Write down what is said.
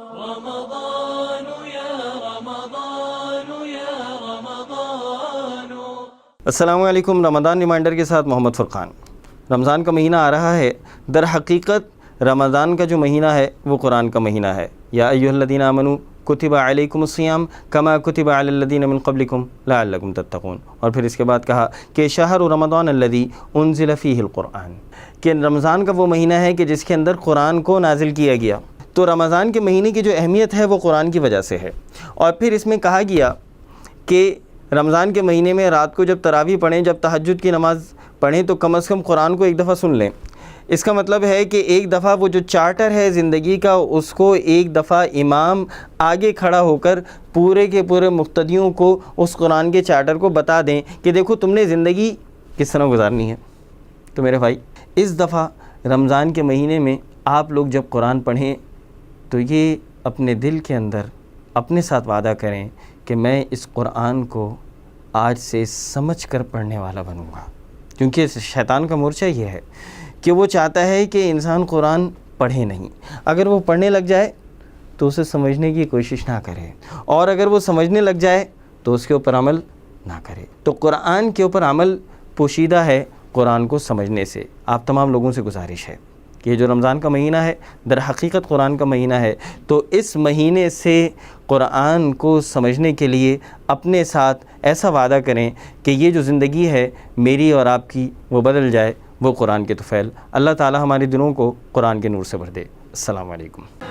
رمضان يا رمضان يا رمضان۔ السلام علیکم۔ رمضان ریمائنڈر کے ساتھ محمد فرقان۔ رمضان کا مہینہ آ رہا ہے۔ در حقیقت رمضان کا جو مہینہ ہے وہ قرآن کا مہینہ ہے۔ یا ایھا الذین آمنوا کتب علیکم الصیام کما کتب علی الذین من قبلکم لعلکم تتقون۔ اور پھر اس کے بعد کہا کہ شہر رمضان الذی انزل فیہ القرآن، کہ رمضان کا وہ مہینہ ہے کہ جس کے اندر قرآن کو نازل کیا گیا۔ تو رمضان کے مہینے کی جو اہمیت ہے وہ قرآن کی وجہ سے ہے۔ اور پھر اس میں کہا گیا کہ رمضان کے مہینے میں رات کو جب تراویح پڑھیں، جب تہجد کی نماز پڑھیں تو کم از کم قرآن کو ایک دفعہ سن لیں۔ اس کا مطلب ہے کہ ایک دفعہ وہ جو چارٹر ہے زندگی کا، اس کو ایک دفعہ امام آگے کھڑا ہو کر پورے کے پورے مقتدیوں کو اس قرآن کے چارٹر کو بتا دیں کہ دیکھو تم نے زندگی کس طرح گزارنی ہے۔ تو میرے بھائی، اس دفعہ رمضان کے مہینے میں آپ لوگ جب قرآن پڑھیں تو یہ اپنے دل کے اندر اپنے ساتھ وعدہ کریں کہ میں اس قرآن کو آج سے سمجھ کر پڑھنے والا بنوں گا، کیونکہ شیطان کا مورچہ یہ ہے کہ وہ چاہتا ہے کہ انسان قرآن پڑھے نہیں۔ اگر وہ پڑھنے لگ جائے تو اسے سمجھنے کی کوشش نہ کرے، اور اگر وہ سمجھنے لگ جائے تو اس کے اوپر عمل نہ کرے۔ تو قرآن کے اوپر عمل پوشیدہ ہے قرآن کو سمجھنے سے۔ آپ تمام لوگوں سے گزارش ہے کہ یہ جو رمضان کا مہینہ ہے در حقیقت قرآن کا مہینہ ہے، تو اس مہینے سے قرآن کو سمجھنے کے لیے اپنے ساتھ ایسا وعدہ کریں کہ یہ جو زندگی ہے میری اور آپ کی وہ بدل جائے، وہ قرآن کے طفیل۔ اللہ تعالی ہمارے دلوں کو قرآن کے نور سے بھر دے۔ السلام علیکم۔